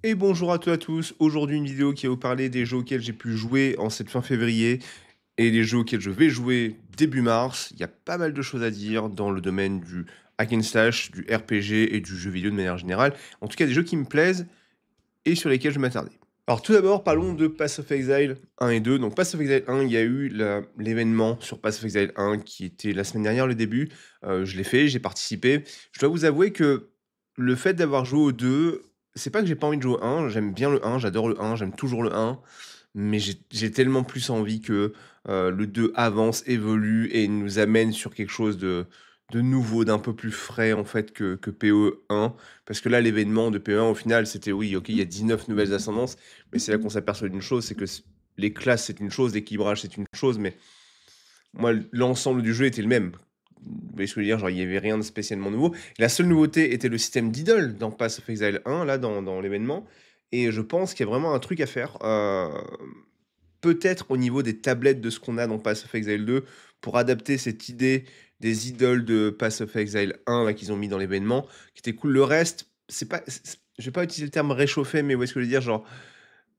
Et bonjour à toi à tous, aujourd'hui une vidéo qui va vous parler des jeux auxquels j'ai pu jouer en cette fin février et les jeux auxquels je vais jouer début mars. Il y a pas mal de choses à dire dans le domaine du hack and slash, du RPG et du jeu vidéo de manière générale. En tout cas des jeux qui me plaisent et sur lesquels je vais m'attarder. Alors tout d'abord parlons de Path of Exile 1 et 2. Donc Path of Exile 1, il y a eu l'événement sur Path of Exile 1 qui était la semaine dernière le début. Je l'ai fait, j'ai participé. Je dois vous avouer que le fait d'avoir joué au 2, c'est pas que j'ai pas envie de jouer au 1, j'aime bien le 1, j'adore le 1, j'aime toujours le 1, mais j'ai tellement plus envie que le 2 avance, évolue et nous amène sur quelque chose de nouveau, d'un peu plus frais en fait que PE1. Parce que là, l'événement de PE1, au final, c'était oui, ok, il y a 19 nouvelles ascendances, mais c'est là qu'on s'aperçoit d'une chose, c'est que les classes, c'est une chose, l'équilibrage, c'est une chose, mais moi, l'ensemble du jeu était le même. Vous voyez ce que je veux dire? Genre, il y avait rien de spécialement nouveau. La seule nouveauté était le système d'idole dans Path of Exile 1, là, dans l'événement. Et je pense qu'il y a vraiment un truc à faire. Peut-être au niveau des tablettes de ce qu'on a dans Path of Exile 2, pour adapter cette idée des idoles de Path of Exile 1 là, qu'ils ont mis dans l'événement, qui était cool. Le reste, c'est pas, je vais pas utiliser le terme réchauffé, mais où est-ce que je veux dire? Genre,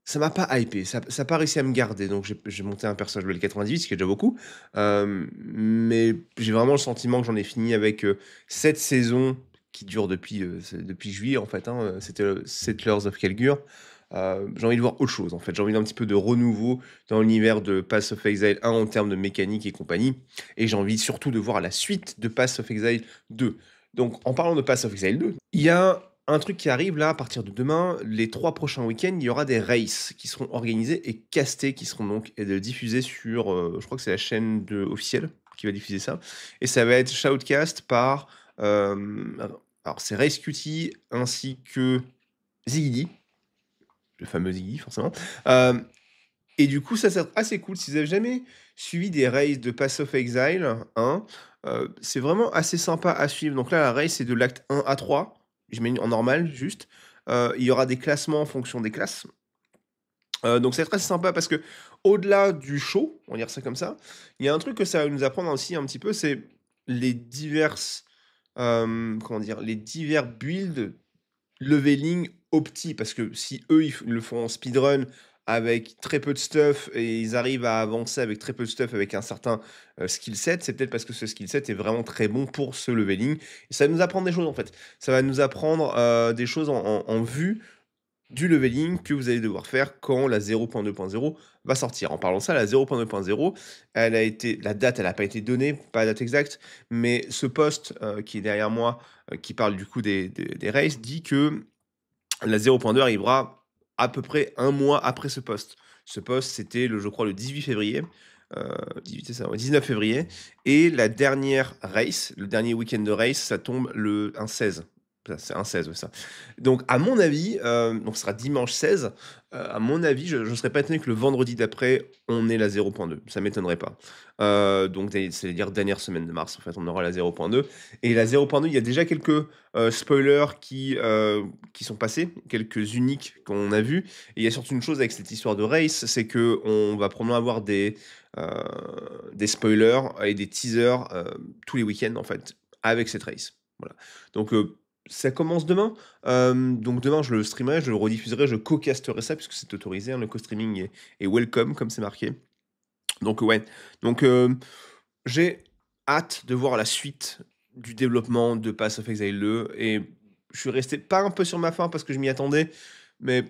ça m'a pas hypé, ça a pas réussi à me garder, donc j'ai monté un personnage level 98, ce qui est déjà beaucoup, mais j'ai vraiment le sentiment que j'en ai fini avec, cette saison qui dure depuis juillet, en fait, hein, c'était, Settlers of Calgur. J'ai envie de voir autre chose, en fait. J'ai envie d'un petit peu de renouveau dans l'univers de Path of Exile 1 en termes de mécanique et compagnie, et j'ai envie surtout de voir la suite de Path of Exile 2. Donc en parlant de Path of Exile 2, il y a un truc qui arrive là, à partir de demain, les 3 prochains week-ends, il y aura des races qui seront organisés et castés, qui seront donc diffusés sur, je crois que c'est la chaîne officielle qui va diffuser ça. Et ça va être shoutcast par, alors c'est Race QT ainsi que Ziggy, le fameux Ziggy forcément. Euh, et du coup, ça c'est assez cool. Si vous avez jamais suivi des races de Path of Exile 1, c'est vraiment assez sympa à suivre. Donc là, la race, c'est de l'acte 1 à 3. Je mets en normal, juste. Il y aura des classements en fonction des classes. Donc c'est très sympa parce que au-delà du show, on va dire ça comme ça, il y a un truc que ça va nous apprendre aussi un petit peu, c'est les diverses, comment dire? Les divers builds leveling opti, parce que si eux, ils le font en speedrun avec très peu de stuff et ils arrivent à avancer avec très peu de stuff avec un certain, skill set, c'est peut-être parce que ce skill set est vraiment très bon pour ce leveling et ça va nous apprendre des choses, en fait. Ça va nous apprendre, des choses en vue du leveling que vous allez devoir faire quand la 0.2.0 va sortir. En parlant de ça, la 0.2.0, la date, elle n'a pas été donnée, pas la date exacte, mais ce post qui est derrière moi, qui parle du coup des races, dit que la 0.2 arrivera à peu près un mois après ce post. Ce post, c'était, je crois, le 18 février. 18, c'est ça, ouais, 19 février. Et la dernière race, le dernier week-end de race, ça tombe un 16. C'est un 16, ouais, ça. Donc, à mon avis, donc ce sera dimanche 16. À mon avis, je ne serais pas étonné que le vendredi d'après, on ait la 0.2. Ça m'étonnerait pas. Donc, c'est-à-dire dernière semaine de mars, en fait, on aura la 0.2. Et la 0.2, il y a déjà quelques spoilers qui sont passés, quelques uniques qu'on a vus. Et il y a surtout une chose avec cette histoire de race, c'est que on va probablement avoir des spoilers et des teasers tous les week-ends, en fait, avec cette race. Voilà. Donc, ça commence demain. Donc demain, je le streamerai, je le rediffuserai, je co-casterai ça, puisque c'est autorisé, hein, le co-streaming est welcome, comme c'est marqué. Donc ouais, donc j'ai hâte de voir la suite du développement de Path of Exile 2 et je suis resté pas un peu sur ma faim parce que je m'y attendais, mais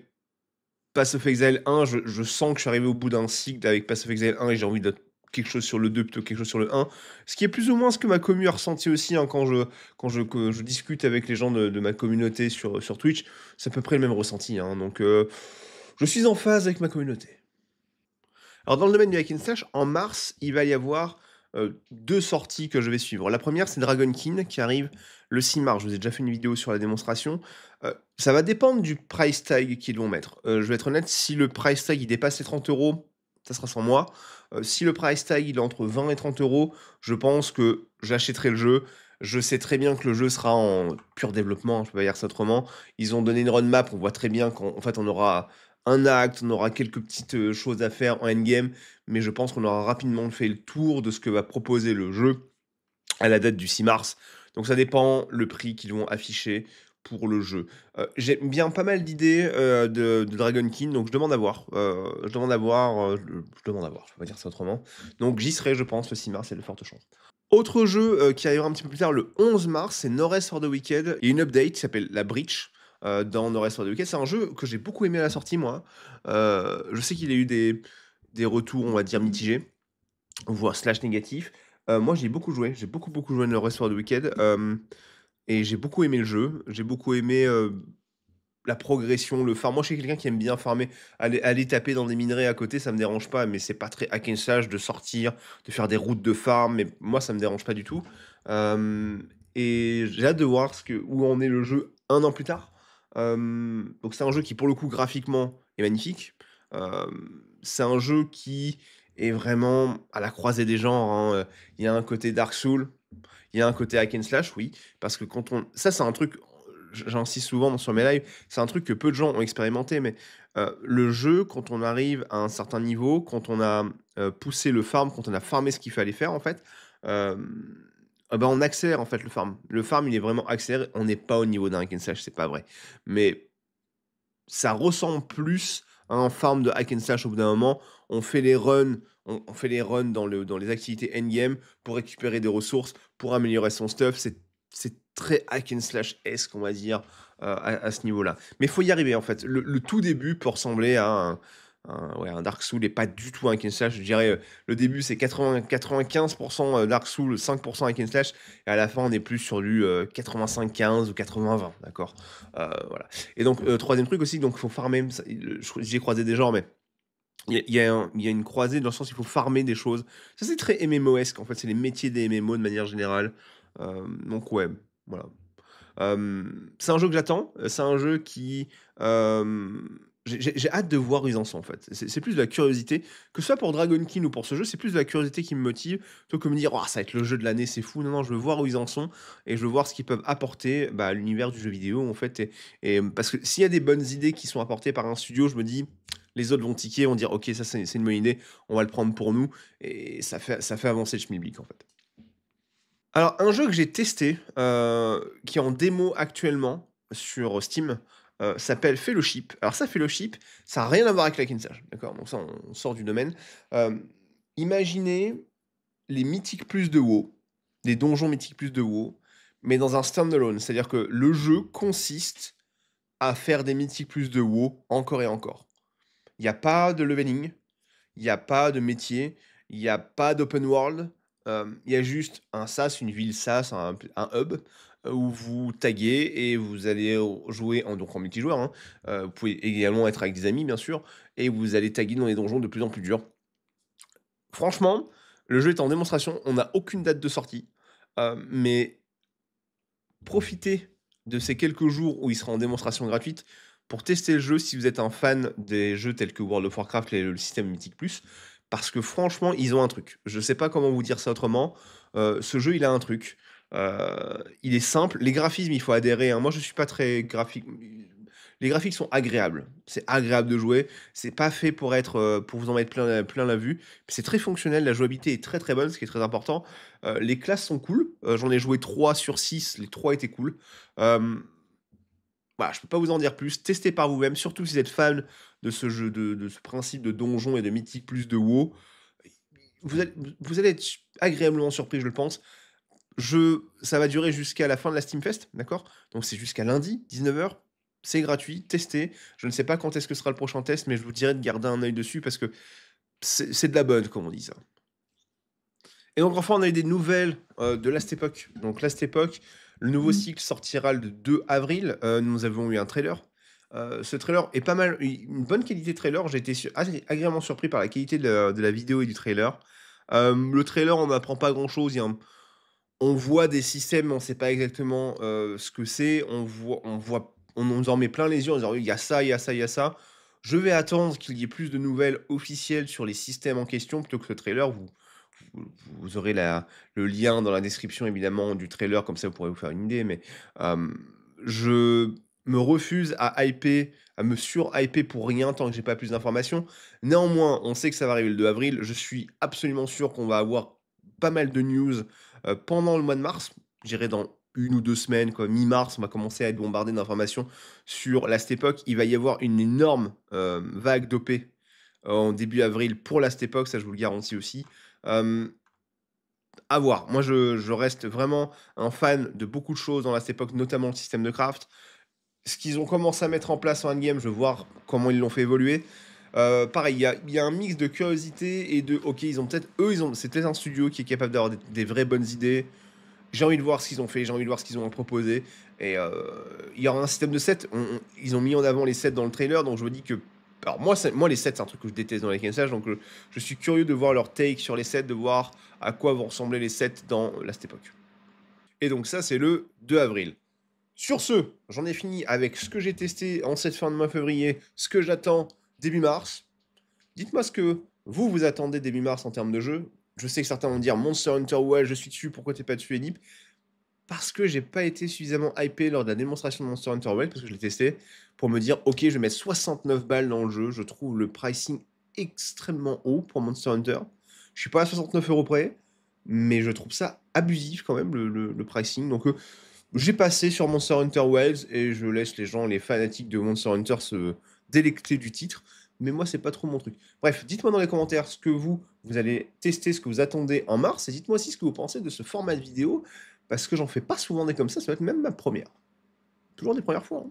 Path of Exile 1, je sens que je suis arrivé au bout d'un cycle avec Path of Exile 1 et j'ai envie de quelque chose sur le 2 plutôt que quelque chose sur le 1. Ce qui est plus ou moins ce que ma commu a ressenti aussi, hein, quand je discute avec les gens de ma communauté sur Twitch. C'est à peu près le même ressenti, hein, donc je suis en phase avec ma communauté. Alors dans le domaine du hack and slash, en mars, il va y avoir 2 sorties que je vais suivre. La première, c'est Dragonkin qui arrive le 6 mars. Je vous ai déjà fait une vidéo sur la démonstration. Ça va dépendre du price tag qu'ils vont mettre. Je vais être honnête, si le price tag il dépasse les 30 €, ça sera sans moi. Si le price tag il est entre 20 et 30 €, je pense que j'achèterai le jeu. Je sais très bien que le jeu sera en pur développement, je peux pas dire ça autrement. Ils ont donné une roadmap, on voit très bien qu'en fait on aura un acte, on aura quelques petites, choses à faire en endgame, mais je pense qu'on aura rapidement fait le tour de ce que va proposer le jeu à la date du 6 mars. Donc ça dépend le prix qu'ils vont afficher pour le jeu. J'aime bien pas mal d'idées, de Dragon King, donc je demande à voir, je demande à voir, je demande à voir, je peux pas dire ça autrement. Donc j'y serai, je pense, le 6 mars, il y a de fortes chances. Autre jeu, qui arrivera un petit peu plus tard, le 11 mars, c'est No Rest for the Wicked. Il y a une update qui s'appelle la Breach, dans No Rest for the Wicked. C'est un jeu que j'ai beaucoup aimé à la sortie, moi. Je sais qu'il a eu des retours, on va dire, mitigés, voire slash négatifs. Moi, j'y ai beaucoup joué. J'ai beaucoup, beaucoup joué à No Rest for the Wicked, et j'ai beaucoup aimé le jeu. J'ai beaucoup aimé, la progression, le farm. Moi, je suis quelqu'un qui aime bien farmer. Aller taper dans des minerais à côté, ça me dérange pas, mais c'est pas très hack and slash de sortir, de faire des routes de farm, mais moi, ça me dérange pas du tout. Et j'ai hâte de voir où en est le jeu un an plus tard. Donc c'est un jeu qui, pour le coup, graphiquement, est magnifique. C'est un jeu qui est vraiment à la croisée des genres, hein. Il y a un côté Dark Souls, il y a un côté hack and slash, oui, parce que quand on ça, c'est un truc, j'insiste souvent sur mes lives, c'est un truc que peu de gens ont expérimenté, mais le jeu, quand on arrive à un certain niveau, quand on a, poussé le farm, quand on a farmé ce qu'il fallait faire, en fait, bah, on accélère, en fait, le farm. Le farm, il est vraiment accéléré. On n'est pas au niveau d'un hack and slash, c'est pas vrai, mais ça ressemble plus à un farm de hack and slash au bout d'un moment. On fait les runs, on fait les runs dans les activités endgame pour récupérer des ressources, pour améliorer son stuff. C'est très hack and slash-esque, on va dire, à ce niveau-là. Mais il faut y arriver, en fait. Le tout début peut ressembler à ouais, un Dark Souls et pas du tout un hack and slash. Je dirais, le début, c'est 95% Dark Souls, 5% hack and slash, et à la fin, on est plus sur du 85-15 ou 80-20, d'accord. Voilà. Et donc, 3e truc aussi, donc il faut farmer. J'ai croisé des genres, mais il y a une croisée dans le sens il faut farmer des choses. Ça, c'est très MMOesque, en fait, c'est les métiers des MMO de manière générale. Donc ouais, voilà. C'est un jeu que j'attends, c'est un jeu qui, j'ai hâte de voir où ils en sont, en fait. C'est plus de la curiosité, que ce soit pour Dragon King ou pour ce jeu, c'est plus de la curiosité qui me motive, plutôt que me dire: «Oh, ça va être le jeu de l'année, c'est fou». Non, non, je veux voir où ils en sont et je veux voir ce qu'ils peuvent apporter, bah, à l'univers du jeu vidéo, en fait, et parce que s'il y a des bonnes idées qui sont apportées par un studio, je me dis: «Les autres vont tiquer, vont dire: "OK, ça, c'est une bonne idée, on va le prendre pour nous", et ça fait avancer le schmilblick, en fait. Alors, un jeu que j'ai testé, qui est en démo actuellement sur Steam, s'appelle Fellowship. Alors ça, Fellowship, ça a rien à voir avec la Sage, d'accord? Donc ça, on sort du domaine. Imaginez les Mythic+ de WoW, les donjons Mythic+ de WoW, mais dans un standalone. C'est-à-dire que le jeu consiste à faire des Mythic+ de WoW encore et encore. Il y a pas de leveling, il y a pas de métier, il y a pas d'open world, il y a juste un sas, une ville sas, un hub, où vous taguez et vous allez jouer en multijoueur, hein. Vous pouvez également être avec des amis, bien sûr, et vous allez taguer dans les donjons de plus en plus durs. Franchement, le jeu est en démonstration, on n'a aucune date de sortie, mais profitez de ces quelques jours où il sera en démonstration gratuite pour tester le jeu si vous êtes un fan des jeux tels que World of Warcraft et le système Mythic+, parce que franchement, ils ont un truc. Je sais pas comment vous dire ça autrement, ce jeu, il a un truc. Il est simple, les graphismes, il faut adhérer, hein. Moi, je suis pas très graphique, les graphiques sont agréables. C'est agréable de jouer, c'est pas fait pour être, pour vous en mettre plein la vue. C'est très fonctionnel, la jouabilité est très, très bonne, ce qui est très important. Les classes sont cool, j'en ai joué 3 sur 6, les 3 étaient cool. Hem, voilà, je peux pas vous en dire plus. Testez par vous-même, surtout si vous êtes fan de ce jeu, de ce principe de donjon et de Mythic+ de WoW. Vous allez être agréablement surpris, je le pense. Ça va durer jusqu'à la fin de la Steamfest, d'accord? Donc c'est jusqu'à lundi, 19h. C'est gratuit, testez. Je ne sais pas quand est-ce que sera le prochain test, mais je vous dirais de garder un œil dessus parce que c'est de la bonne, comme on dit ça. Et donc enfin, on a eu des nouvelles, de Last Epoch. Donc Last Epoch, le nouveau cycle sortira le 2 avril. Nous avons eu un trailer. Ce trailer est pas mal, une bonne qualité de trailer. J'ai été assez agréablement surpris par la qualité de la vidéo et du trailer. Le trailer, on n'apprend pas grand-chose. On voit des systèmes, on ne sait pas exactement, ce que c'est. On nous en met plein les yeux en disant: «Il y a ça, il y a ça, il y a ça». Je vais attendre qu'il y ait plus de nouvelles officielles sur les systèmes en question plutôt que le trailer. Vous vous aurez le lien dans la description évidemment du trailer, comme ça vous pourrez vous faire une idée, mais je me refuse à me sur-hyper pour rien tant que j'ai pas plus d'informations. Néanmoins, on sait que ça va arriver le 2 avril. Je suis absolument sûr qu'on va avoir pas mal de news, pendant le mois de mars. Je dirais dans 1 ou 2 semaines, quoi, mi-mars, on va commencer à être bombardé d'informations sur Last Epoch. Il va y avoir une énorme, vague d'OP en début avril pour Last Epoch, ça je vous le garantis aussi. Hem, à voir. Moi je reste vraiment un fan de beaucoup de choses dans Last Epoch, notamment le système de craft. Ce qu'ils ont commencé à mettre en place en endgame, je veux voir comment ils l'ont fait évoluer. Pareil, il y a un mix de curiosité et de OK, ils ont peut-être eux, ils ont c'est peut-être un studio qui est capable d'avoir des vraies bonnes idées. J'ai envie de voir ce qu'ils ont fait, j'ai envie de voir ce qu'ils ont proposé et il y aura un système de sets. Ils ont mis en avant les sets dans le trailer, donc je me dis que alors moi les sets, c'est un truc que je déteste dans les Kensash, donc je suis curieux de voir leur take sur les sets, de voir à quoi vont ressembler les sets dans Last Epoch. Et donc ça, c'est le 2 avril. Sur ce, j'en ai fini avec ce que j'ai testé en cette fin de mois février, ce que j'attends début mars. Dites-moi ce que vous attendez début mars en termes de jeu. Je sais que certains vont dire Monster Hunter, ouais, je suis dessus, pourquoi t'es pas dessus, Edip? Parce que j'ai pas été suffisamment hypé lors de la démonstration de Monster Hunter World, parce que je l'ai testé, pour me dire, ok, je vais mettre 69 balles dans le jeu. Je trouve le pricing extrêmement haut pour Monster Hunter. Je suis pas à 69 € près, mais je trouve ça abusif quand même, le pricing. Donc, j'ai passé sur Monster Hunter Wilds et je laisse les gens, les fanatiques de Monster Hunter se délecter du titre. Mais moi, c'est pas trop mon truc. Bref, dites-moi dans les commentaires ce que vous allez tester, ce que vous attendez en mars. Et dites-moi aussi ce que vous pensez de ce format de vidéo. Parce que j'en fais pas souvent des comme ça va être même ma première. Toujours des premières fois, hein.